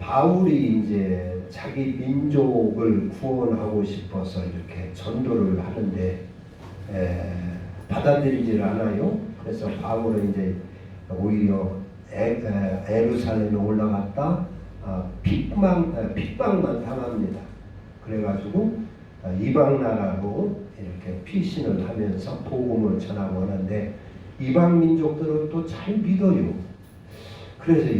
바울이 이제 자기 민족을 구원하고 싶어서 이렇게 전도를 하는데 받아들이질 않아요. 그래서 바울은 이제 오히려 에루살렘에 올라갔다 핍박만 당합니다. 그래가지고 이방 나라로 이렇게 피신을 하면서 복음을 전하고 하는데 이방 민족들은 또 잘 믿어요. 그래서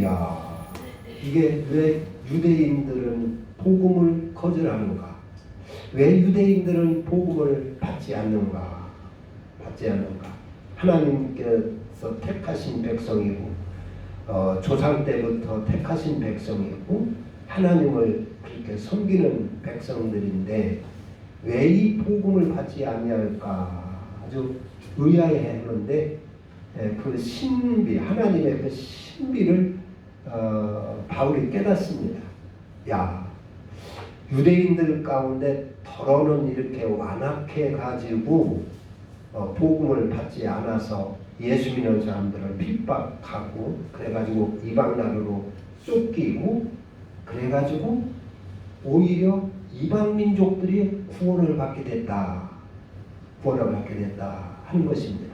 이게 왜 유대인들은 복음을 거절하는가? 왜 유대인들은 복음을 받지 않는가? 하나님께서 택하신 백성이고 조상 때부터 택하신 백성이고 하나님을 그렇게 섬기는 백성들인데 왜 이 복음을 받지 아니할까? 아주 의아해하는데 그 신비, 하나님의 그 신비를 바울이 깨닫습니다. 유대인들 가운데 더러는 이렇게 완악해 가지고 복음을 받지 않아서 예수 믿는 사람들을 핍박하고 그래가지고 이방 나라로 쫓기고 그래가지고 오히려 이방 민족들이 구원을 받게 됐다 하는 것입니다.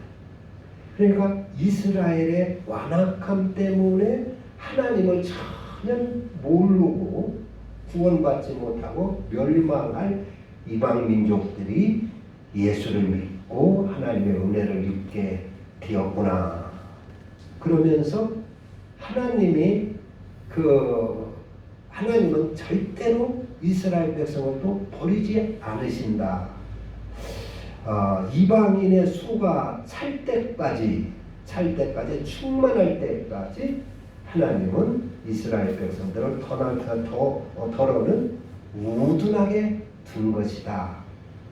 그러니까 이스라엘의 완악함 때문에 하나님을 전혀 모르고 구원받지 못하고 멸망할 이방 민족들이 예수를 믿고 하나님의 은혜를 입게 되었구나. 그러면서 하나님은 절대로 이스라엘 백성을 또 버리지 않으신다. 이방인의 수가 찰 때까지 충만할 때까지 하나님은 이스라엘 백성들을 더러는 우둔하게 둔 것이다.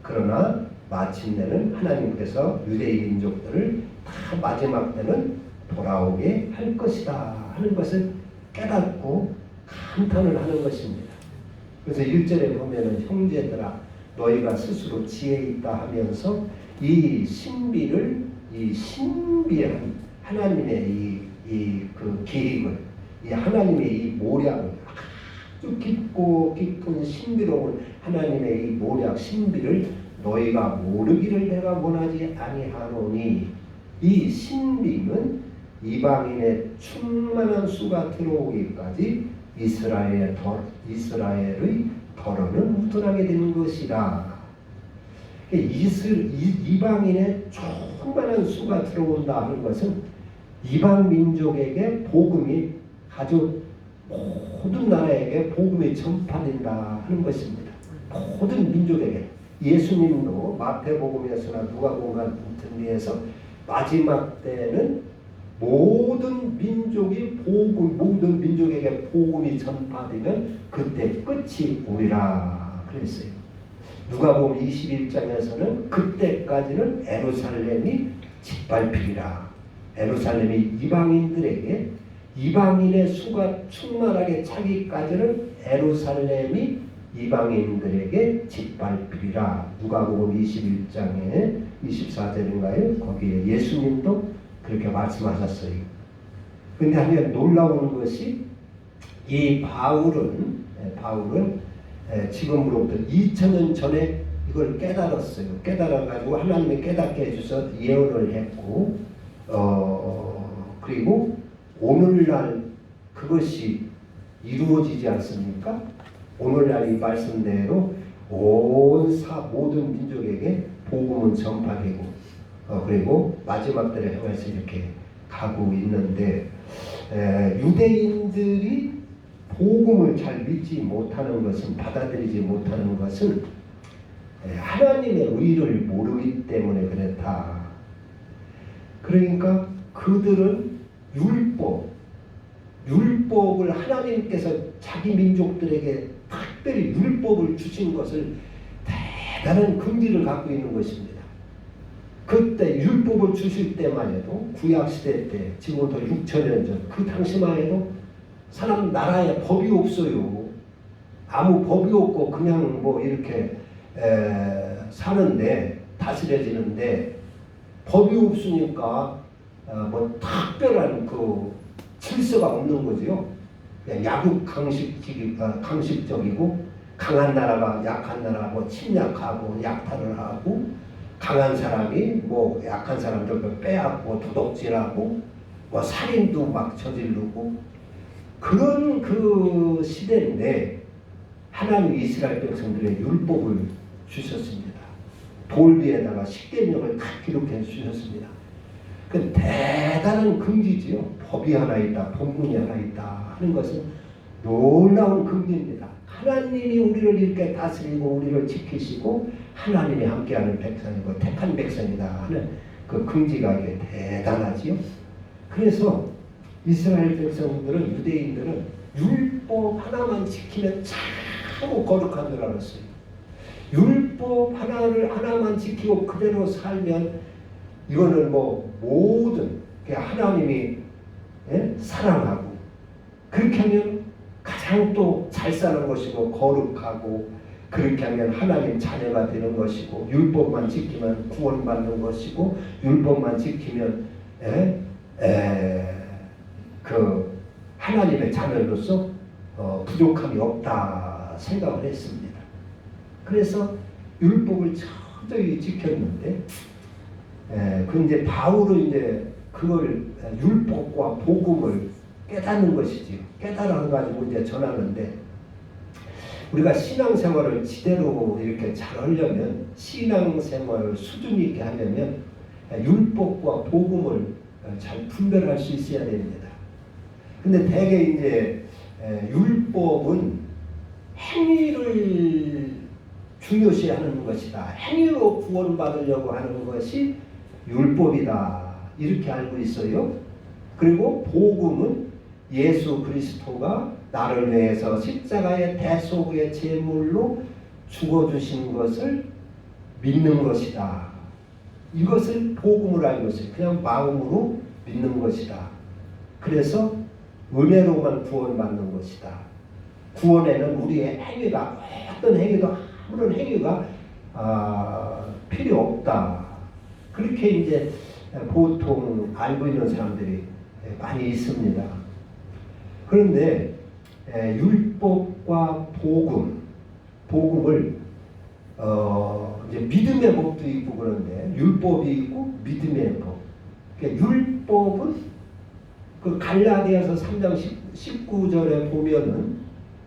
그러나 마침내는 하나님께서 유대인 민족들을 다 마지막 때는 돌아오게 할 것이다 하는 것을 깨닫고 감탄을 하는 것입니다. 그래서 1절에 보면은 형제들아 너희가 스스로 지혜 있다 하면서 이 신비한 하나님의 그 계획을, 이 하나님의 이 모략을 아주 깊은 신비로운 하나님의 이 모략 신비를 너희가 모르기를 내가 원하지 아니하노니 이 신비는 이방인의 충만한 수가 들어오기까지 이스라엘의 더러는 우둔하게 되는 것이다. 이방인의 충만한 수가 들어온다 하는 것은 이방 민족에게 복음이 아주 모든 나라에게 복음이 전파된다 하는 것입니다. 모든 민족에게. 예수님도 마태복음에서나 누가복음 같은 데에서 마지막 때는 모든 민족에게 복음이 전파되면 그때 끝이 오리라 그랬어요. 누가복음 21장에서는 그때까지는 에루살렘이 짓밟히리라. 에루살렘이 이방인들에게 이방인의 수가 충만하게 차기까지는 에루살렘이 이방인들에게 짓밟히리라. 누가복음 21장에 24절인가요? 거기에 예수님도 그렇게 말씀하셨어요. 근데 하면 놀라운 것이 이 바울은 지금으로부터 2000년 전에 이걸 깨달았어요. 깨달아가지고 하나님이 깨닫게 해주셔서 예언을 했고 그리고 오늘날 그것이 이루어지지 않습니까? 오늘날 이 말씀대로 모든 민족에게 복음은 전파되고 그리고 마지막 때를 향해서 이렇게 가고 있는데 유대인들이 복음을 잘 믿지 못하는 것은 받아들이지 못하는 것은 하나님의 의를 모르기 때문에 그렇다. 그러니까 그들은 율법을 하나님께서 자기 민족들에게 특별히 율법을 주신 것을 대단한 긍지를 갖고 있는 것입니다. 그때 율법을 주실 때만 해도 구약시대 때 지금부터 6000년 전 그 당시만 해도 사람 나라에 법이 없어요. 아무 법이 없고 그냥 뭐 이렇게 사는데 다스려지는데 법이 없으니까 뭐 특별한 그 질서가 없는 거지요. 그냥 야국 강식적이고 강한 나라가 약한 나라 뭐 침략하고 약탈을 하고 강한 사람이 뭐 약한 사람들 빼앗고 도둑질하고 뭐 살인도 막 저지르고 그런 그 시대인데 하나님 이스라엘 백성들의 율법을 주셨습니다. 돌 위에다가 십계명을 다 기록해 주셨습니다. 그 대단한 긍지지요. 법이 하나 있다, 본문이 하나 있다 하는 것은 놀라운 긍지입니다. 하나님이 우리를 이렇게 다스리고 우리를 지키시고 하나님이 함께하는 백성이고 택한 백성이다 하는 그 긍지가 이게 대단하지요. 그래서 이스라엘 백성들은 유대인들은 율법 하나만 지키면 참 거룩한 줄 알았어요. 율법 하나만 지키고 그대로 살면 이거는 뭐 모든 하나님이 사랑하고 그렇게 하면 가장 또 잘 사는 것이고 거룩하고 그렇게 하면 하나님 자녀가 되는 것이고 율법만 지키면 구원받는 것이고 율법만 지키면 그 하나님의 자녀로서 부족함이 없다 생각을 했습니다. 그래서 율법을 철저히 지켰는데 그런데 바울은 이제 그걸 율법과 복음을 깨닫는 것이지요. 깨달아 가지고 이제 전하는데 우리가 신앙생활을 제대로 이렇게 잘 하려면 신앙생활을 수준 있게 하려면 율법과 복음을 잘 분별할 수 있어야 됩니다. 근데 대개 이제 율법은 행위를 중요시하는 것이다. 행위로 구원받으려고 하는 것이 율법이다. 이렇게 알고 있어요. 그리고 복음은 예수 그리스도가 나를 위해서 십자가의 대속의 제물로 죽어주신 것을 믿는 것이다. 이것을 복음으로 알고 있어요. 그냥 마음으로 믿는 것이다. 그래서 은혜로만 구원받는 것이다. 구원에는 우리의 행위가 어떤 행위도 아무런 행위가 필요 없다. 그렇게 이제 보통 알고 있는 사람들이 많이 있습니다. 그런데 율법과 복음을 이제 믿음의 법도 있고 그런데 율법이 있고 믿음의 법. 그러니까 율법은 그 갈라디아서 3장 19절에 보면은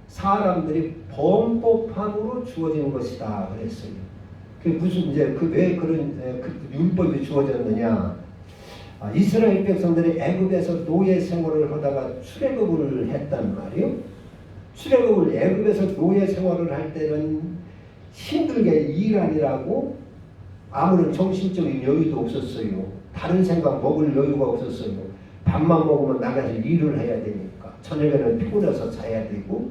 사람들이 범법함으로 주어진 것이다 그랬어요. 그 무슨 이제 그 왜 그런 그 율법이 주어졌느냐? 이스라엘 백성들이 애굽에서 노예 생활을 하다가 출애굽을 했단 말이요. 출애굽을 애굽에서 노예 생활을 할 때는 힘들게 일하느라고 아무런 정신적인 여유도 없었어요. 다른 생각 먹을 여유가 없었어요. 밥만 먹으면 나가서 일을 해야 되니까 저녁에는 피곤해서 자야 되고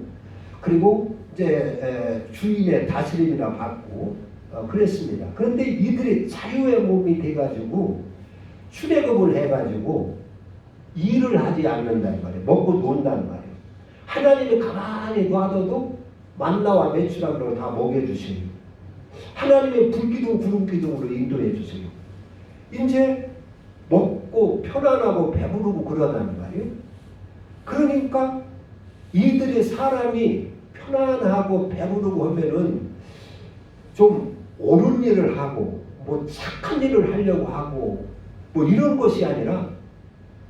그리고 이제 주인의 다스림이나 받고 그랬습니다. 그런데 이들이 자유의 몸이 돼가지고 출애굽을 해가지고 일을 하지 않는단 말이에요. 먹고 논단 말이에요. 하나님이 가만히 놔둬도 만나와 메추라기로 다 먹여주세요. 하나님의 불기둥 구름기둥으로 인도해 주세요. 이제 먹고 편안하고 배부르고 그러단 말이에요. 그러니까 이들의 사람이 편안하고 배부르고 하면은 좀 옳은 일을 하고 뭐 착한 일을 하려고 하고 뭐 이런 것이 아니라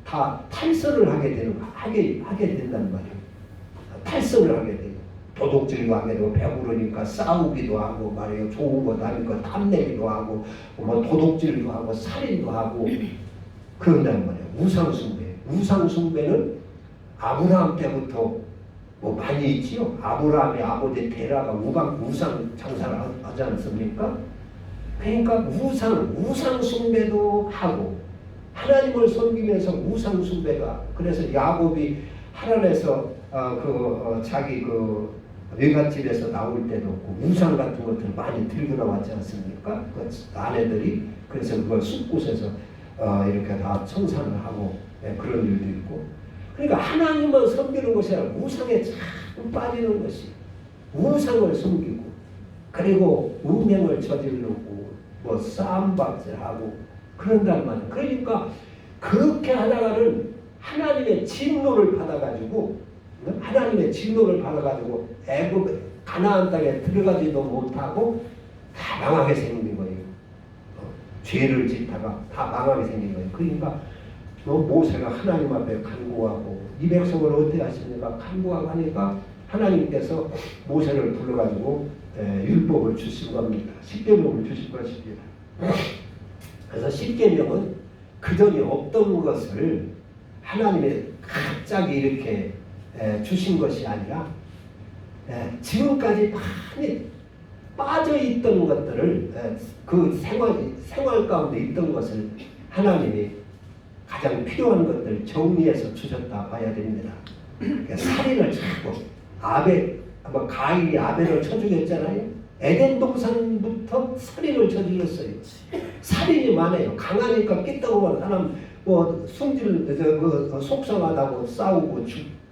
다 탈선을 하게 된단 말이에요. 탈선을 하게 돼요. 도둑질도 하게 되고 배부르니까 싸우기도 하고 말이에요. 좋은 것도 하니까 탐내기도 하고 뭐 도둑질도 하고 살인도 하고 그런단 말이에요. 우상숭배는 아브라함 때부터 뭐 많이 있지요. 아브라함의 아버지 데라가 우상 장사를 하지 않습니까? 그러니까 우상 숭배도 하고 하나님을 섬기면서 우상 숭배가 그래서 야곱이 하란에서 자기 외갓집에서 나올 때도 없고 우상 같은 것들 많이 들고 나왔지 않습니까? 그 아내들이 그래서 그걸 숲곳에서 이렇게 다 청산을 하고 그런 일도 있고 그러니까 하나님만 섬기는 것이 아니라 우상에 자꾸 빠지는 것이 우상을 섬기고 그리고 음행을 저지르고 뭐 싸움박질하고 그런단 말이에요. 그러니까 그렇게 하다가는 하나님의 진노를 받아가지고 하나님의 진노를 받아가지고 애굽 가나안 땅에 들어가지도 못하고 다 망하게 생긴 거예요. 죄를 짓다가 다 망하게 생긴 거예요. 그러니까 모세가 하나님 앞에 간구하고 이 백성을 어떻게 하십니까? 간구하고 하니까 하나님께서 모세를 불러가지고 율법을 주신 겁니다. 십계명을 주신 것입니다. 그래서 십계명은 그전에 없던 것을 하나님이 갑자기 이렇게 주신 것이 아니라 지금까지 많이 빠져있던 것들을 그 생활 가운데 있던 것을 하나님이 가장 필요한 것들 정리해서 주셨다 봐야 됩니다. 그러니까 살인을 찾고 가인이 아벨을 쳐 죽였잖아요. 에덴 동산부터 살인을 저질렀어요. 살인이 많아요. 강하니까 깼다고 사람 속상하다고 싸우고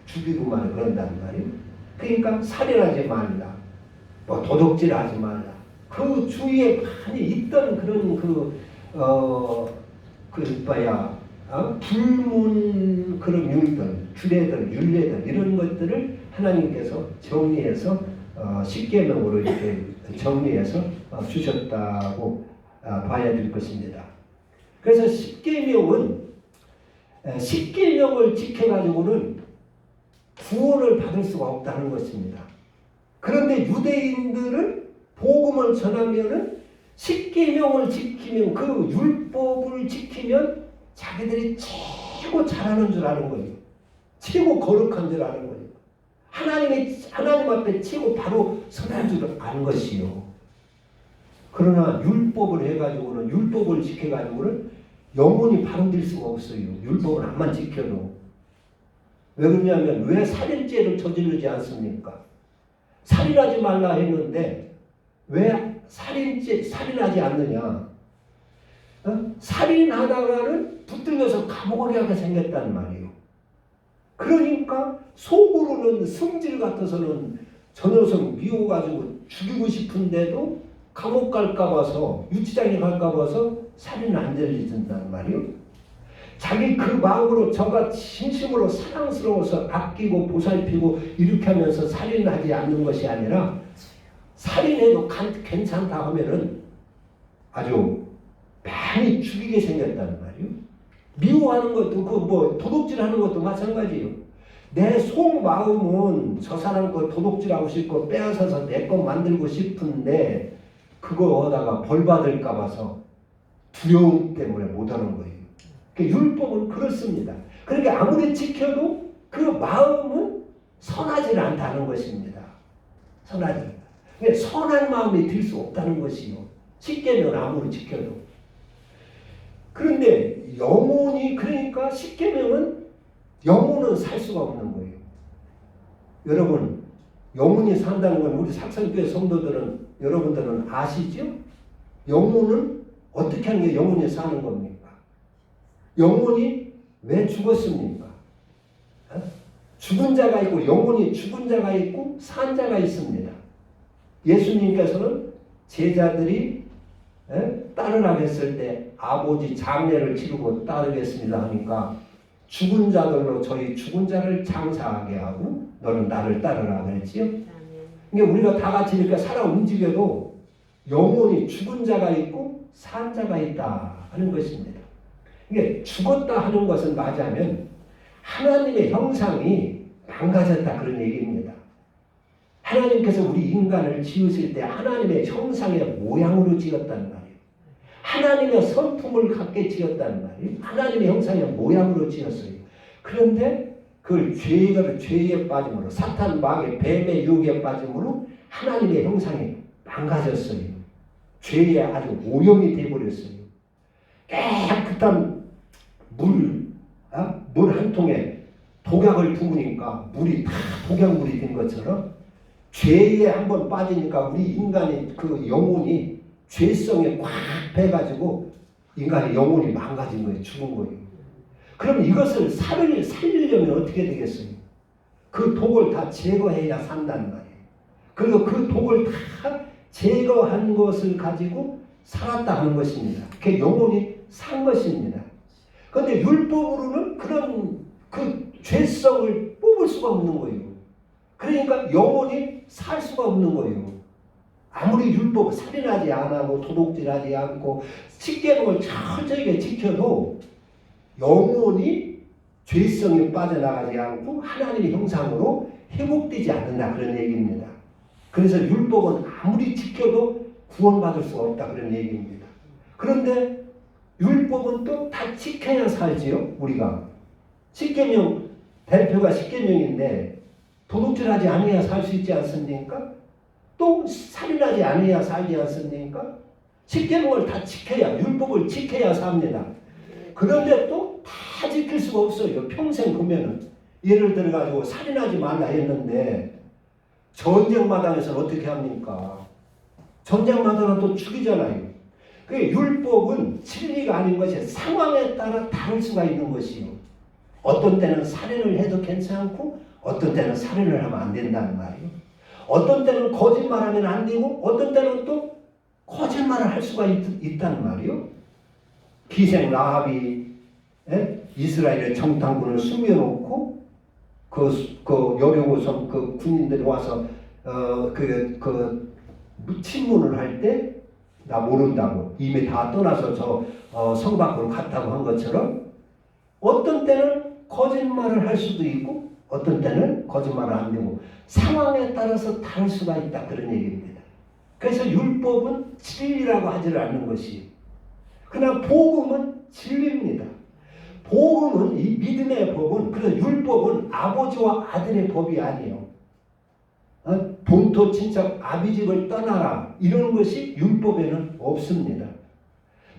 죽이고만 그런단 말이에요. 그러니까 살인하지 말라, 도둑질하지 말라. 그 주위에 많이 있던 그런 불문 그런 율들, 규례들, 율례들 이런 것들을 하나님께서 정리해서 십계명으로 이렇게 정리해서 주셨다고 봐야 될 것입니다. 그래서 십계명을 지켜가지고는 구원을 받을 수가 없다는 것입니다. 그런데 유대인들은 복음을 전하면은 십계명을 지키면 그 율법을 지키면 자기들이 최고 잘하는 줄 아는 거예요. 최고 거룩한 줄 아는 거예요. 하나님 앞에 최고 바로 선한 줄 아는 것이요. 그러나 율법을 해가지고는 율법을 지켜가지고는 영혼이 바로될 수가 없어요. 율법을 안만 지켜도. 왜 그러냐면 왜 살인죄를 저지르지 않습니까? 살인하지 말라 했는데 왜 살인하지 않느냐? 살인하다가는 붙들려서 감옥에 가게 생겼단 말이에요. 그러니까 속으로는 성질 같아서는 저 녀석 미워가지고 죽이고 싶은데도 감옥 갈까 봐서 유치장에 갈까 봐서 살인 안 저지른단 말이에요. 자기 그 마음으로 저가 진심으로 사랑스러워서 아끼고 보살피고 이렇게 하면서 살인하지 않는 것이 아니라 살인해도 괜찮다 하면은 아주 많이 죽이게 생겼단 말이에요. 미워하는 것도 도둑질하는 것도 마찬가지예요. 내 속마음은 저 사람 거 도둑질하고 싶고 빼앗아서 내 거 만들고 싶은데 그거 하다가 벌 받을까 봐서 두려움 때문에 못하는 거예요. 그러니까 율법은 그렇습니다. 그러니까 아무리 지켜도 그 마음은 선하지 않다는 것입니다. 선하지 않다. 그러니까 선한 마음이 들 수 없다는 것이요. 십계명을 아무리 지켜도. 그런데 그러니까 십계명은 영혼은 살 수가 없는 거예요. 여러분, 영혼이 산다는 건 우리 삭선교회 성도들은 여러분들은 아시죠? 영혼은 어떻게 하는 게 영혼이 사는 겁니까? 영혼이 왜 죽었습니까? 죽은 자가 있고 영혼이 죽은 자가 있고 산 자가 있습니다. 예수님께서는 제자들이 따르라고 했을 때 아버지 장례를 치르고 따르겠습니다 하니까 죽은 자들로 저희 죽은 자를 장사하게 하고 너는 나를 따르라 그랬지요. 그러니까 우리가 다 같이 이렇게 살아 움직여도 영혼이 죽은 자가 있고 산 자가 있다 하는 것입니다. 그러니까 죽었다 하는 것은 맞으면 하나님의 형상이 망가졌다 그런 얘기입니다. 하나님께서 우리 인간을 지으실 때 하나님의 형상의 모양으로 지었단 말이에요. 하나님의 성품을 갖게 지었단 말이에요. 하나님의 형상의 모양으로 지었어요. 그런데 그걸 죄에 빠짐으로 사탄 마귀의 뱀의 유혹에 빠짐으로 하나님의 형상이 망가졌어요. 죄에 아주 오염이 되어버렸어요. 깨끗한 물 한 통에 독약을 부으니까 물이 다 독약물이 된 것처럼 죄에 한번 빠지니까 우리 인간의 그 영혼이 죄성에 꽉 배가지고 인간의 영혼이 망가진 거예요. 죽은 거예요. 그럼 이것을 살리려면 어떻게 되겠어요? 그 독을 다 제거해야 산단 말이에요. 그리고 그 독을 다 제거한 것을 가지고 살았다 하는 것입니다. 그 영혼이 산 것입니다. 그런데 율법으로는 그런 그 죄성을 먹을 수가 없는 거예요. 그러니까 영원히 살 수가 없는 거예요. 아무리 율법 살인하지 않고 도둑질하지 않고 십계명을 철저하게 지켜도 영원히 죄성에 빠져나가지 않고 하나님의 형상으로 회복되지 않는다 그런 얘기입니다. 그래서 율법은 아무리 지켜도 구원받을 수가 없다 그런 얘기입니다. 그런데 율법은 또 다 지켜야 살지요. 우리가 십계명 대표가 십계명인데 도둑질하지 않아야 살 수 있지 않습니까? 또 살인하지 않아야 살지 않습니까? 십계명을 다 지켜야 율법을 지켜야 삽니다. 그런데 또 다 지킬 수가 없어요. 평생 보면은 예를 들어 가지고 살인하지 말라 했는데 전쟁 마당에서는 어떻게 합니까? 전쟁 마당은 또 죽이잖아요. 그 율법은 진리가 아닌 것이 상황에 따라 다를 수가 있는 것이요. 어떤 때는 살인을 해도 괜찮고 어떤 때는 살인을 하면 안 된다는 말이에요. 어떤 때는 거짓말하면 안 되고 어떤 때는 또 거짓말을 할 수가 있다는 말이에요. 기생 라합이 이스라엘의 정탐군을 숨겨놓고 그 여리고성 그 군인들이 와서 침문을 할 때 나 모른다고 이미 다 떠나서 저 성 밖으로 갔다고 한 것처럼 어떤 때는 거짓말을 할 수도 있고 어떤 때는 거짓말을 안 되고 상황에 따라서 다를 수가 있다 그런 얘기입니다. 그래서 율법은 진리라고 하지를 않는 것이 그러나 복음은 진리입니다. 복음은 이 믿음의 법은 그래서 율법은 아버지와 아들의 법이 아니에요. 본토 친척 아비집을 떠나라 이런 것이 율법에는 없습니다.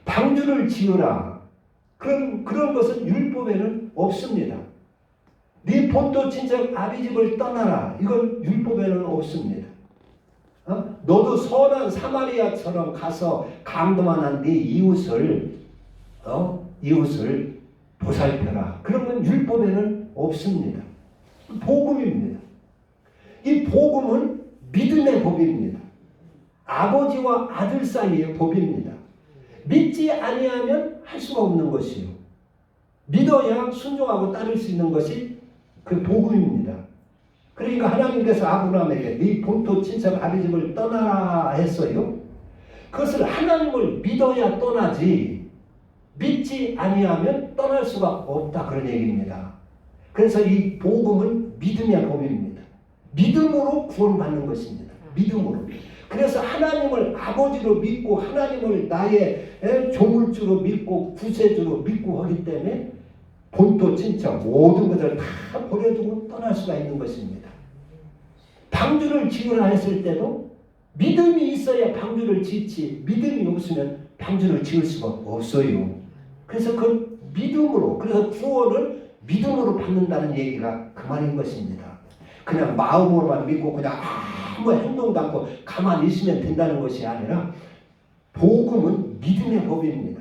방주를 지으라 그런 것은 율법에는 없습니다. 네 본토 친척 아비집을 떠나라 이건 율법에는 없습니다. 너도 선한 사마리아처럼 가서 강도만한 네 이웃을 보살펴라. 그런 건 율법에는 없습니다. 복음입니다. 이 복음은 믿음의 법입니다. 아버지와 아들 사이의 법입니다. 믿지 아니하면 할 수가 없는 것이요. 믿어야 순종하고 따를 수 있는 것이 그 복음입니다. 그러니까 하나님께서 아브라함에게 네 본토 친척 아비집을 떠나라 했어요. 그것을 하나님을 믿어야 떠나지 믿지 아니하면 떠날 수가 없다 그런 얘기입니다. 그래서 이 복음은 믿음의 법입니다. 믿음으로 구원받는 것입니다. 믿음으로. 그래서 하나님을 아버지로 믿고 하나님을 나의 조물주로 믿고 구세주로 믿고 하기 때문에 본토 친척 모든 것을 다 버려두고 떠날 수가 있는 것입니다. 방주를 지으라 했을 때도 믿음이 있어야 방주를 짓지 믿음이 없으면 방주를 지을 수가 없어요. 그래서 그 믿음으로 그래서 구원을 믿음으로 받는다는 얘기가 그 말인 것입니다. 그냥 마음으로만 믿고 그냥 아무 행동도 않고 가만히 있으면 된다는 것이 아니라 복음은 믿음의 법입니다.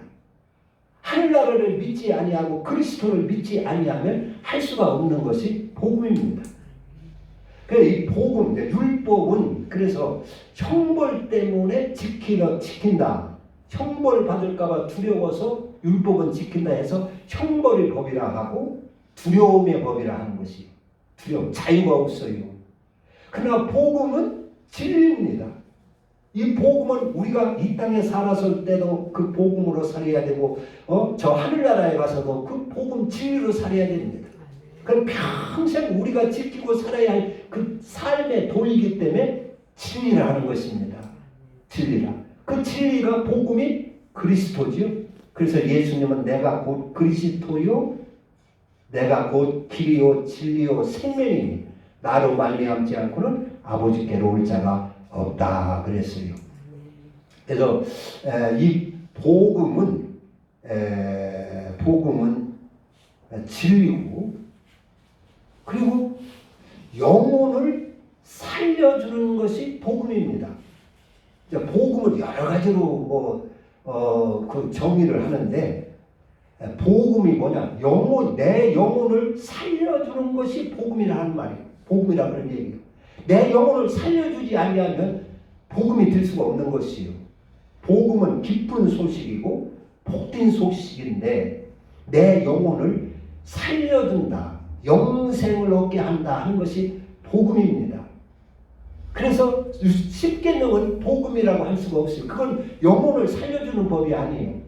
하늘나라를 믿지 아니하고 그리스도를 믿지 아니하면 할 수가 없는 것이 복음입니다. 그래서 이 복음, 율법은 그래서 형벌 때문에 지킨다. 형벌 받을까봐 두려워서 율법은 지킨다 해서 형벌의 법이라 하고 두려움의 법이라 하는 것이 두려움, 자유가 없어요. 그러나 복음은 진리입니다. 이 복음은 우리가 이 땅에 살았을 때도 그 복음으로 살아야 되고 저 하늘나라에 가서도 그 복음 진리로 살아야 됩니다. 그럼 평생 우리가 지키고 살아야 할 그 삶의 도이기 때문에 진리라 하는 것입니다. 진리라. 그 진리가 복음이 그리스도지요. 그래서 예수님은 내가 곧 그리스도요 내가 곧 길이요 진리요 생명이니 나로 말미암지 않고는 아버지께로 올 자가 없다 그랬어요. 그래서 이 복음은 진리고 그리고 영혼을 살려주는 것이 복음입니다. 복음을 여러 가지로 그 정의를 하는데 복음이 뭐냐? 내 영혼을 살려주는 것이 복음이라는 말이에요. 복음이라 그런 얘기예요. 내 영혼을 살려주지 아니하면 복음이 될 수가 없는 것이요. 복음은 기쁜 소식이고 복된 소식인데 내 영혼을 살려준다. 영생을 얻게 한다 하는 것이 복음입니다. 그래서 쉽게 넘은 복음이라고 할 수가 없어요. 그건 영혼을 살려주는 법이 아니에요.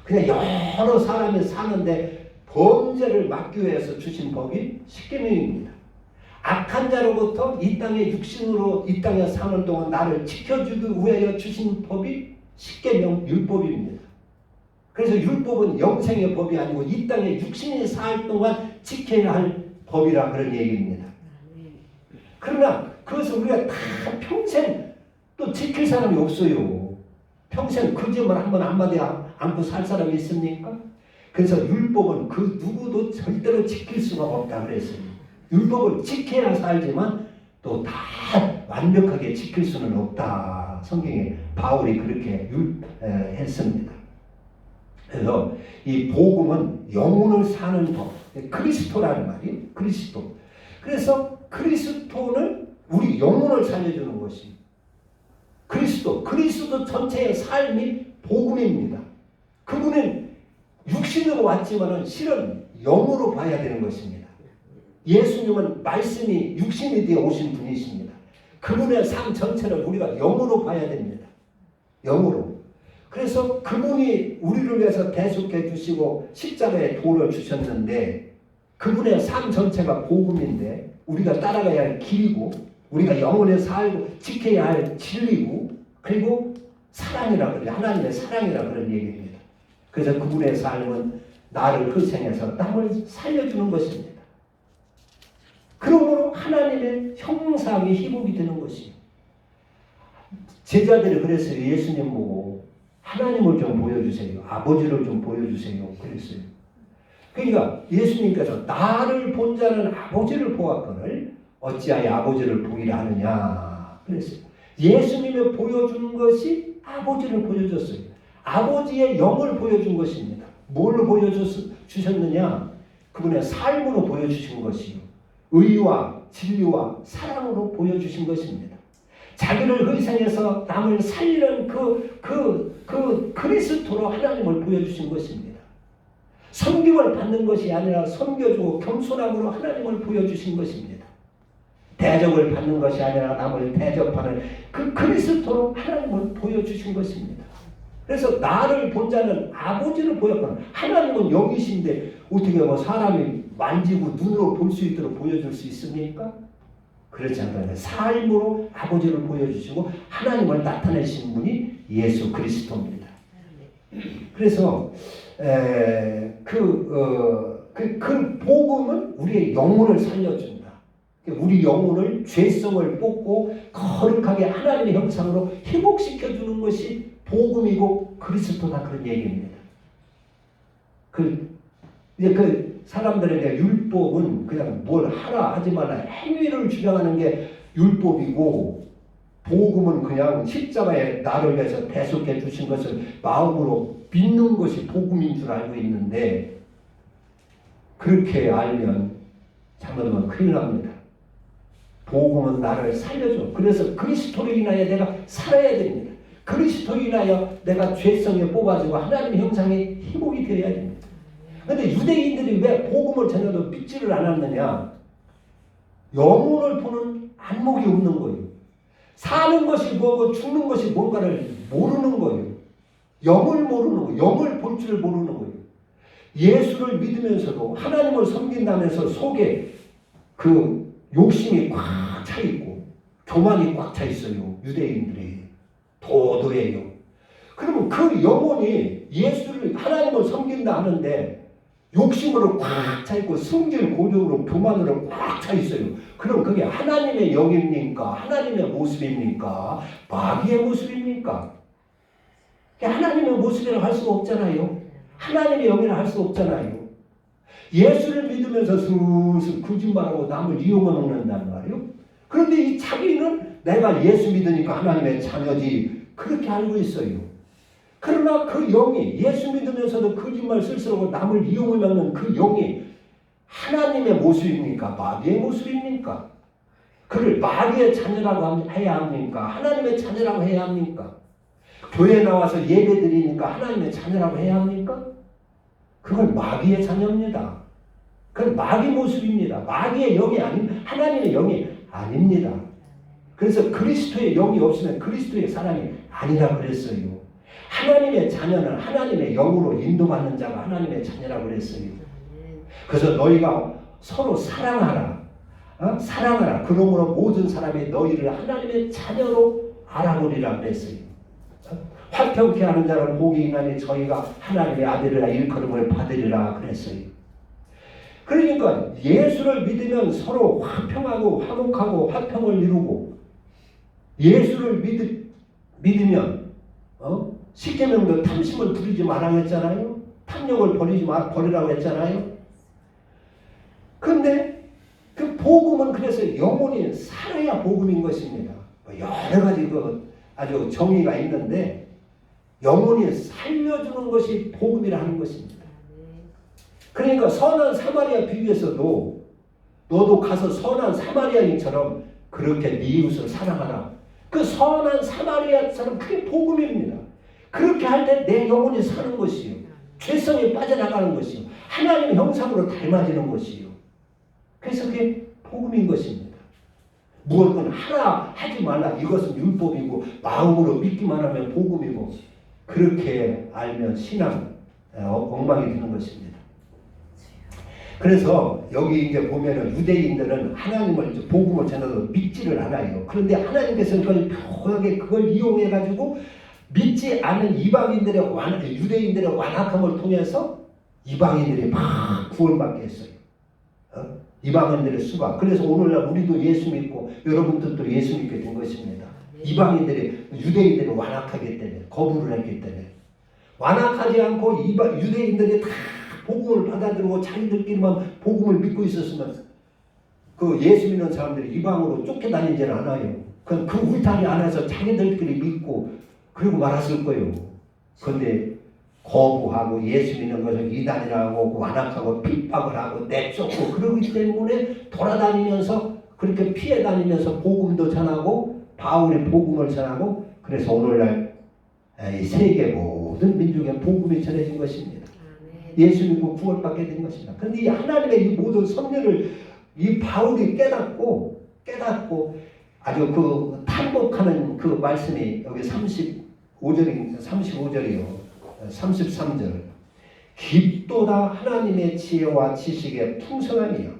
그냥 여러 사람이 사는데 범죄를 막기 위해서 주신 법이 십계명입니다. 악한 자로부터 이 땅에 육신으로 이 땅에 사는 동안 나를 지켜주기 위하여 주신 법이 십계명 율법입니다. 그래서 율법은 영생의 법이 아니고 이 땅에 육신이 살 동안 지켜야 할 법이라 그런 얘기입니다. 그러나 그것을 우리가 다 평생 또 지킬 사람이 없어요. 평생 거짓말 한번 한마디 안고 살 사람이 있습니까? 그래서 율법은 그 누구도 절대로 지킬 수가 없다 그랬어요. 율법을 지켜야 살지만 또 다 완벽하게 지킬 수는 없다. 성경에 바울이 그렇게 했습니다. 그래서 이 복음은 영혼을 사는 법, 그리스도라는 말이에요. 그리스도. 그래서 그리스도는 우리 영혼을 살려주는 것이 그리스도 전체의 삶이 복음입니다. 그분은 육신으로 왔지만은 실은 영으로 봐야 되는 것입니다. 예수님은 말씀이 육신이 되어 오신 분이십니다. 그분의 삶 전체를 우리가 영으로 봐야 됩니다. 영으로. 그래서 그분이 우리를 위해서 대속해 주시고 십자가에 도를 주셨는데 그분의 삶 전체가 복음인데 우리가 따라가야 할 길이고 우리가 영혼에 살고 지켜야 할 진리고 그리고 사랑이라 그래요. 하나님의 사랑이라 그런 얘기입니다. 그래서 그분의 삶은 나를 희생해서 남을 살려주는 것입니다. 그러므로 하나님의 형상이 희복이 되는 것이에요. 제자들이 그랬어요. 예수님 보고 하나님을 좀 보여주세요. 아버지를 좀 보여주세요. 그랬어요. 그러니까 예수님께서 나를 본 자는 아버지를 보았거늘 어찌하여 아버지를 보기라 하느냐 그랬어요. 예수님이 보여준 것이 아버지를 보여줬어요. 아버지의 영을 보여준 것입니다. 뭘 보여주셨느냐? 그분의 삶으로 보여주신 것이요. 의와 진리와 사랑으로 보여주신 것입니다. 자기를 희생해서 남을 살리는 그 그리스도로 하나님을 보여주신 것입니다. 섬김을 받는 것이 아니라 섬겨주고 겸손함으로 하나님을 보여주신 것입니다. 대접을 받는 것이 아니라 남을 대접하는 그 그리스도로 하나님을 보여주신 것입니다. 그래서 나를 본 자는 아버지를 보였거나 하나님은 영이신데 어떻게 사람이 만지고 눈으로 볼 수 있도록 보여줄 수 있습니까? 그렇지 않아요. 삶으로 아버지를 보여주시고 하나님을 나타내신 분이 예수 그리스도입니다. 그래서 그 복음은 우리의 영혼을 살려준다. 우리 영혼을 죄성을 뽑고 거룩하게 하나님의 형상으로 회복시켜주는 것이 복음이고 그리스도다 그런 얘기입니다. 이제 그 사람들에게 율법은 그냥 뭘 하라 하지 말라 행위를 주장하는 게 율법이고 복음은 그냥 십자가에 나를 위해서 대속해 주신 것을 마음으로 믿는 것이 복음인 줄 알고 있는데 그렇게 알면 잘못하면 큰일 납니다. 복음은 나를 살려줘. 그래서 그리스도로 인하여 내가 살아야 됩니다. 그리스도로 인하여 내가 죄성에 뽑아지고 하나님의 형상에 회복이 되어야 됩니다. 그런데 유대인들이 왜 복음을 전혀도 믿지를 않았느냐? 영혼을 보는 안목이 없는 거예요. 사는 것이 뭐고 죽는 것이 뭔가를 모르는 거예요. 영을 모르는 거예요. 영을 볼 줄 모르는 거예요. 예수를 믿으면서도 하나님을 섬긴다면서 속에 그 욕심이 꽉 차 있고 교만이 꽉 차 있어요. 유대인들이 도도해요. 그러면 그 영혼이 예수를 하나님을 섬긴다 하는데 욕심으로 꽉 차 있고 성질 고정으로 교만으로 꽉 차 있어요. 그럼 그게 하나님의 영입니까? 하나님의 모습입니까? 마귀의 모습입니까? 하나님의 모습이라고 할 수가 없잖아요. 하나님의 영이라 할 수 없잖아요. 예수를 믿으면서 슬슬 거짓말하고 남을 이용해 먹는단 말이에요. 그런데 이 자기는 내가 예수 믿으니까 하나님의 자녀지 그렇게 알고 있어요. 그러나 그 영이 예수 믿으면서도 거짓말 쓸쓸하고 남을 이용해 먹는 그 영이 하나님의 모습입니까? 마귀의 모습입니까? 그를 마귀의 자녀라고 해야 합니까? 하나님의 자녀라고 해야 합니까? 교회에 나와서 예배 드리니까 하나님의 자녀라고 해야 합니까? 그건 마귀의 자녀입니다. 그건 마귀 모습입니다. 마귀의 영이 아닌 하나님의 영이 아닙니다. 그래서 그리스도의 영이 없으면 그리스도의 사람이 아니라 그랬어요. 하나님의 자녀는 하나님의 영으로 인도받는 자가 하나님의 자녀라고 그랬어요. 그래서 너희가 서로 사랑하라. 사랑하라. 그러므로 모든 사람이 너희를 하나님의 자녀로 알아보리라 그랬어요. 화평케 하는 자는 복이 있나니 저희가 하나님의 아들이라 일컬음을 받으리라 그랬어요. 그러니까 예수를 믿으면 서로 화평하고 화목하고 화평을 이루고, 예수를 믿으면 십계명도 탐심을 부리지 말라고 했잖아요. 탐욕을 버리라고 했잖아요. 그런데 그 복음은 그래서 영혼이 살아야 복음인 것입니다. 여러 가지 아주 정의가 있는데 영혼이 살려주는 것이 복음이라 하는 것입니다. 그러니까 선한 사마리아 비유에서도 너도 가서 선한 사마리아인처럼 그렇게 네 이웃을 사랑하라. 그 선한 사마리아처럼 그게 복음입니다. 그렇게 할 때 내 영혼이 사는 것이요. 죄성이 빠져나가는 것이요. 하나님의 형상으로 닮아지는 것이요. 그래서 그게 복음인 것입니다. 무엇은 하나 하지 말라. 이것은 율법이고 마음으로 믿기만 하면 복음이고, 그렇게 알면 신앙 엉망이 되는 것입니다. 그래서 여기 이제 보면은 유대인들은 하나님을 복음을 전해도 믿지를 않아요. 그런데 하나님께서는 그걸 묘하게 그걸 이용해 가지고 믿지 않은 유대인들의 완악함을 통해서 이방인들이 막 구원받게 했어요. 이방인들의 수박. 그래서 오늘날 우리도 예수 믿고 여러분들도 예수 믿게 된 것입니다. 유대인들이 완악하기 때문에, 거부를 했기 때문에. 완악하지 않고 유대인들이 다 복음을 받아들이고 자기들끼리만 복음을 믿고 있었으면 그 예수 믿는 사람들이 이방으로 쫓겨다니지는 않아요. 그 울타리 안에서 자기들끼리 믿고 그리고 말았을 거예요. 그런데 거부하고 예수 믿는 것을 이단이라고 완악하고 핍박을 하고 내쫓고 그러기 때문에 돌아다니면서 그렇게 피해 다니면서 복음도 전하고 바울이 복음을 전하고, 그래서 오늘날 세계 모든 민족에 복음이 전해진 것입니다. 예수 믿고 구원받게 된 것입니다. 그런데 이 하나님의 이 모든 섭리를 이 바울이 깨닫고 아주 그 탄복하는 그 말씀이 여기 35절이요. 33절. 깊도다 하나님의 지혜와 지식의 풍성함이요.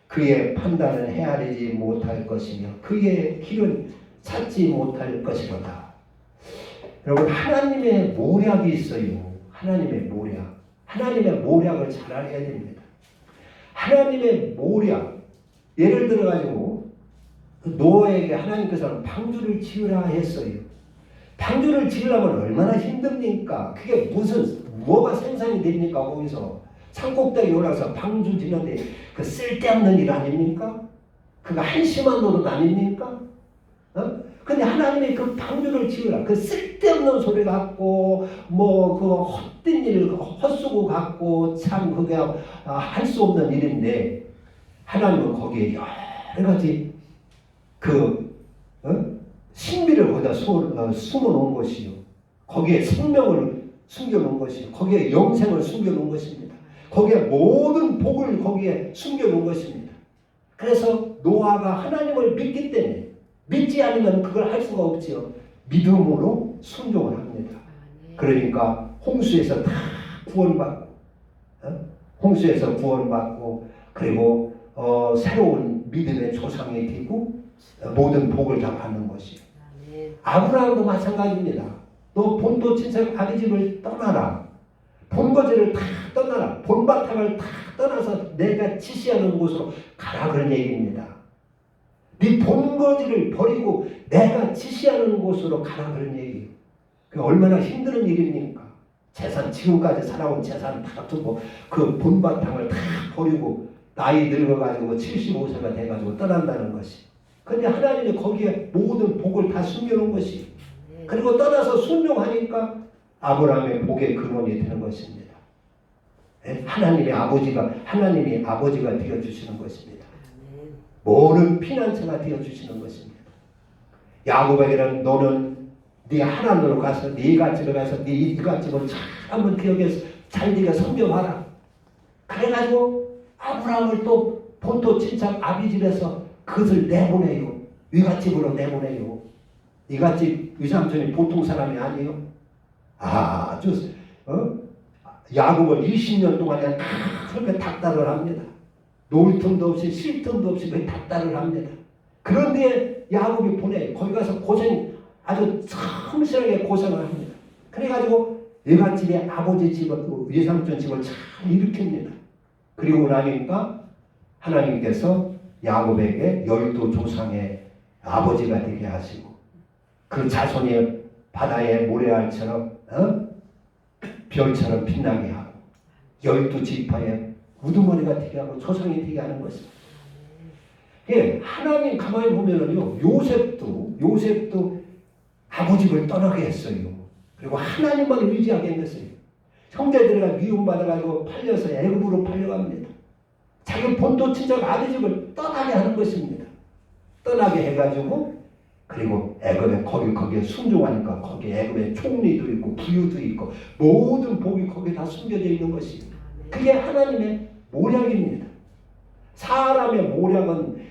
그의 판단은 헤아리지 못할 것이며 그의 길은 찾지 못할 것이로다. 여러분, 하나님의 모략이 있어요. 하나님의 모략. 하나님의 모략을 잘 알아야 됩니다. 하나님의 모략. 예를 들어가지고 노아에게 하나님께서는 방주를 지으라 했어요. 방주를 지으려면 얼마나 힘듭니까? 그게 뭐가 생산이 됩니까? 거기서 산꼭대기 올라서 방주 지는데 그 쓸데없는 일 아닙니까? 그거 한심한 노릇 아닙니까? 근데 하나님이 그 방주를 지으라. 그 쓸데없는 소리 같고 그 헛된 일 헛수고 같고 참 그게 할 수 없는 일인데, 하나님은 거기에 여러 가지 신비를 거기다 숨어 놓은 것이요. 거기에 생명을 숨겨 놓은 것이요. 거기에 영생을 숨겨 놓은 것입니다. 거기에 모든 복을 거기에 숨겨 놓은 것입니다. 그래서 노아가 하나님을 믿기 때문에, 믿지 않으면 그걸 할 수가 없지요. 믿음으로 순종을 합니다. 그러니까 홍수에서 다 구원받고 그리고 새로운 믿음의 조상이 되고 모든 복을 다 받는 것이에요. 아브라함도 마찬가지입니다. 너 본토 친척 아비 집을 떠나라. 본거지를 다 떠나라. 본바탕을 다 떠나서 내가 지시하는 곳으로 가라, 그런 얘기입니다. 네 본거지를 버리고 내가 지시하는 곳으로 가라, 그런 얘기예요. 그게 얼마나 힘든 일입니까? 지금까지 살아온 재산 다 두고 그 본바탕을 다 버리고 나이 늙어가지고 75세가 돼가지고 떠난다는 것이. 그런데 하나님이 거기에 모든 복을 다 숨겨놓은 것이. 그리고 떠나서 순종하니까 아브라함의 복의 근원이 되는 것입니다. 하나님이 아버지가 되어주시는 것입니다. 모든 피난처가 되어주시는 것입니다. 야곱에게는 너는 네 하나님으로 가서 네 갓집에 가서 네 이갓집을 잘 한번 기억해서 잘 네가 섬겨봐라. 그래가지고 아브라함을 또 본토 친척 아비집에서 그것을 내보내요. 위갓집으로 내보내요. 이갓집 위삼촌이 보통 사람이 아니에요. 아주 야곱을 20년 동안 그렇게 닥달을 합니다. 놀 틈도 없이 쉴 틈도 없이 그렇게 닥달을 합니다. 그런데 야곱이 보내요. 거기 가서 아주 성실하게 고생을 합니다. 그래가지고 외갓집의 아버지 집을, 외삼촌 집을 잘 일으킵니다. 그리고 나니까 하나님께서 야곱에게 12조상의 아버지가 되게 하시고 그 자손이 바다의 모래알처럼 별처럼 빛나게 하고 12지파의 우두머리가 되게 하고 조상이 되게 하는 것입니다. 예, 하나님 가만히 보면은요, 요셉도 아버지를 떠나게 했어요. 그리고 하나님만 의지하게 했어요. 형제들과 미움받아가지고 팔려서 애굽으로 팔려갑니다. 자기 본토 친척 아비집을 떠나게 하는 것입니다. 떠나게 해가지고 그리고 애굽에 거기에 순종하니까 거기에 애굽에 총리도 있고 부유도 있고 모든 복이 거기에 다 숨겨져 있는 것입니다. 그게 하나님의 모략입니다. 사람의 모략은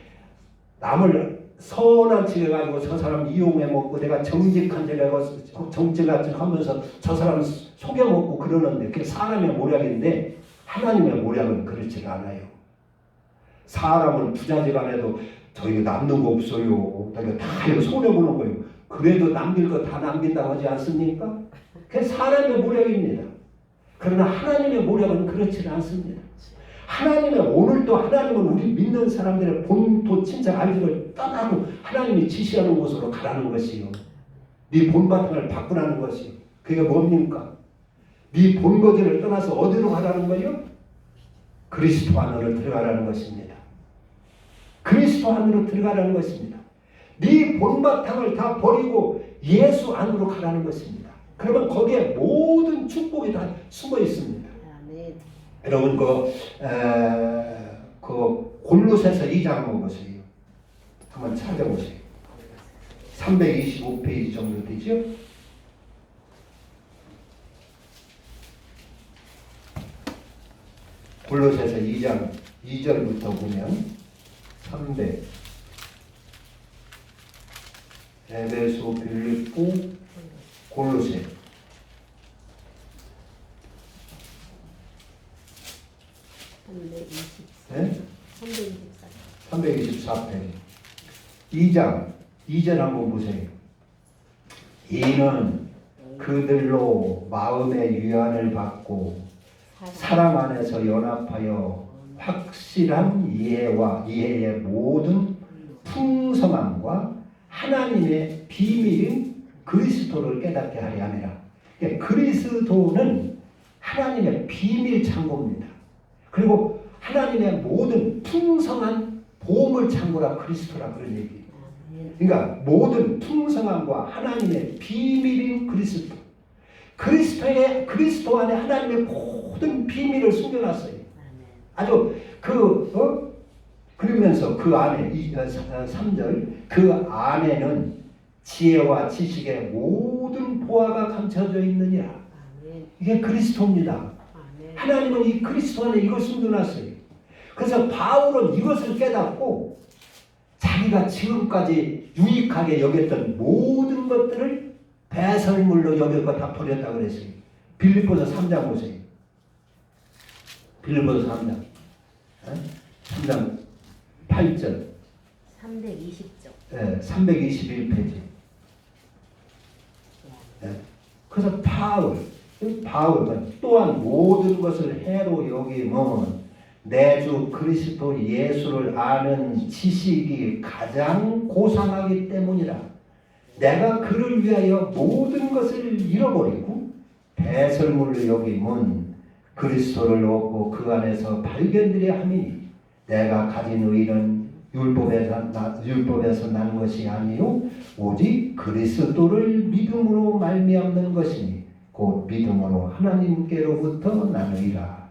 남을 선한 척 해가지고 저 사람 이용해 먹고 내가 정직한 척 해가지고 정직한 척 하면서 저 사람 속여 먹고 그러는데 그게 사람의 모략인데 하나님의 모략은 그렇지 않아요. 사람은 부자지간해도 저희가 남는 거 없어요. 내가 다 이거 손해보는 거예요. 그래도 남길 거 다 남긴다고 하지 않습니까? 그게 사람의 모략입니다. 그러나 하나님의 모략은 그렇지 않습니다. 오늘도 하나님은 우리 믿는 사람들의 본토 친척 아비집을 떠나고 하나님이 지시하는 곳으로 가라는 것이요. 네 본바탕을 바꾸라는 것이요. 그게 뭡니까? 네 본거지를 떠나서 어디로 가라는 거요? 그리스도 안으로 들어가라는 것입니다. 그리스도 안으로 들어가라는 것입니다. 네 본바탕을 다 버리고 예수 안으로 가라는 것입니다. 그러면 거기에 모든 축복이 다 숨어 있습니다. 여러분 그 골로새서 2장 한번 보세요. 한번 찾아보세요. 325페이지 정도 되죠? 골로새서 2장 2절부터 보면 300 에베소, 빌립보, 골로새 네? 324페이지 2장 2절 한번 보세요. 이는 그들로 마음의 위안을 받고 사랑 안에서 연합하여 확실한 이해의 모든 풍성함과 하나님의 비밀인 그리스도를 깨닫게 하려 함이라. 그리스도는 하나님의 비밀 창고입니다. 그리고 하나님의 모든 풍성한 보물 창고라 그리스도라 그런 얘기예요. 그러니까 모든 풍성함과 하나님의 비밀인 그리스도. 그리스도 안에 하나님의 모든 비밀을 숨겨놨어요. 아주 그러면서 그 안에 3절 그 안에는 지혜와 지식의 모든 보화가 감춰져 있느니라. 이게 그리스도입니다. 하나님은 이 그리스도 안에 이걸 숨겨놨어요. 그래서 바울은 이것을 깨닫고 자기가 지금까지 유익하게 여겼던 모든 것들을 배설물로 여길 거 다 버렸다고 그랬어요. 빌립보서 3장 보세요. 빌립보서 3장 3장 8절 320쪽 네, 321페이지 네. 그래서 바울은 또한 모든 것을 해로 여김은 내 주 그리스도 예수를 아는 지식이 가장 고상하기 때문이라. 내가 그를 위하여 모든 것을 잃어버리고 배설물로 여김은 그리스도를 얻고 그 안에서 발견되려 함이니 내가 가진 의는 율법에서 나는 것이 아니요 오직 그리스도를 믿음으로 말미암는 것이니 곧 믿음으로 하나님께로부터 나느니라.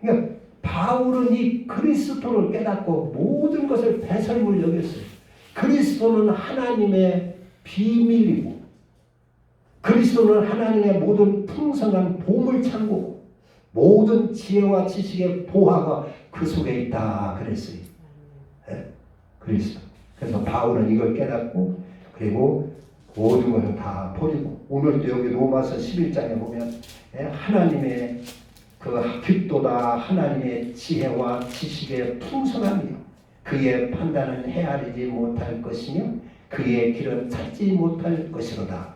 그러니까 바울은 이 그리스도를 깨닫고 모든 것을 배설물 여겼어요. 그리스도는 하나님의 비밀이고 그리스도는 하나님의 모든 풍성한 보물 창고고 모든 지혜와 지식의 보화가 그 속에 있다 그랬어요. 예? 그래서 바울은 이걸 깨닫고 그리고 모든 것을 다 버리고 오늘도 여기 로마서 11장에 보면 하나님의 그 깊도다 하나님의 지혜와 지식의 풍성함이요 그의 판단은 헤아리지 못할 것이며 그의 길은 찾지 못할 것이로다.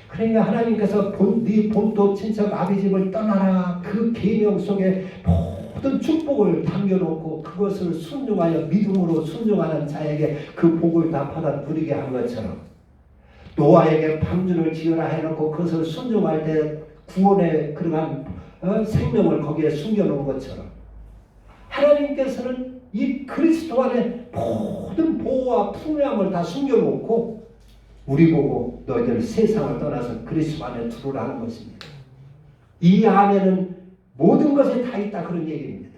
그러니까 하나님께서 네 본토 친척 아비집을 떠나라 그 계명 속에 모든 축복을 담겨놓고 그것을 순종하여 믿음으로 순종하는 자에게 그 복을 다 받아 누리게 한 것처럼 노아에게 방주를 지으라 해놓고 그것을 순종할 때 구원의 그러한 생명을 거기에 숨겨놓은 것처럼 하나님께서는 이 그리스도 안에 모든 보호와 풍요함을 다 숨겨놓고 우리 보고 너희들 세상을 떠나서 그리스도 안에 들어오라는 것입니다. 이 안에는 모든 것이 다 있다 그런 얘기입니다.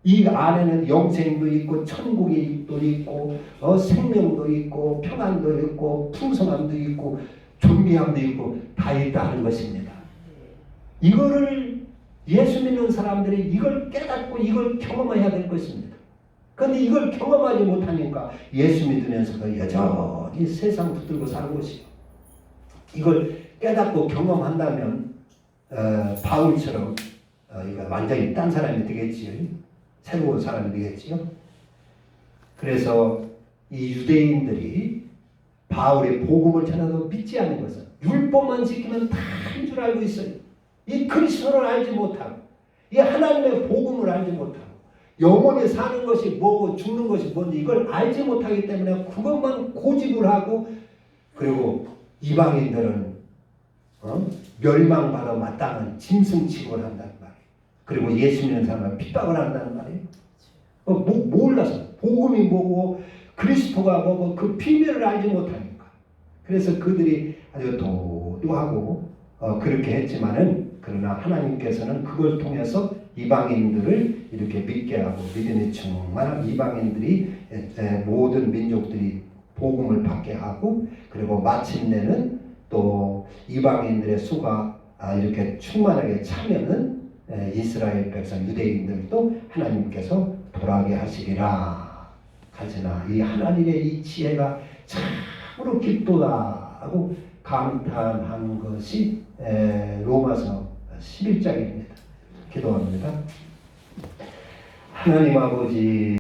이 안에는 영생도 있고 천국도 있고 생명도 있고 평안도 있고 풍성함도 있고 존귀함도 있고 다 있다는 것입니다. 이거를 예수 믿는 사람들이 이걸 깨닫고 이걸 경험해야 될 것입니다. 그런데 이걸 경험하지 못하니까 예수 믿으면서도 여전히 세상 붙들고 사는 것이요. 이걸 깨닫고 경험한다면 바울처럼 이거 완전히 딴 사람이 되겠지요. 새로운 사람이 되겠지요. 그래서 이 유대인들이 바울의 복음을 전해도 믿지 않는 것은 율법만 지키면 다인 줄 알고 있어요. 이 그리스도를 알지 못하고 이 하나님의 복음을 알지 못하고 영원히 사는 것이 뭐고 죽는 것이 뭔지 이걸 알지 못하기 때문에 그것만 고집을 하고 그리고 이방인들은 멸망받아 마땅한 짐승 취급을 한다는 말이에요. 그리고 예수 믿는 사람은 핍박을 한다는 말이에요. 몰라서 복음이 뭐고 그리스도가 뭐고 그 비밀을 알지 못하니까. 그래서 그들이 아주 도도하고 그렇게 했지만은 그러나 하나님께서는 그걸 통해서 이방인들을 이렇게 믿게 하고 믿음이 충만한 이방인들이 모든 민족들이 복음을 받게 하고 그리고 마침내는 또 이방인들의 수가 이렇게 충만하게 차면은 이스라엘 백성 유대인들도 하나님께서 돌아가게 하시리라. 가지나 이 하나님의 이 지혜가 참으로 깊도다 하고 감탄한 것이 로마서 11장입니다. 기도합니다. 하나님 아버지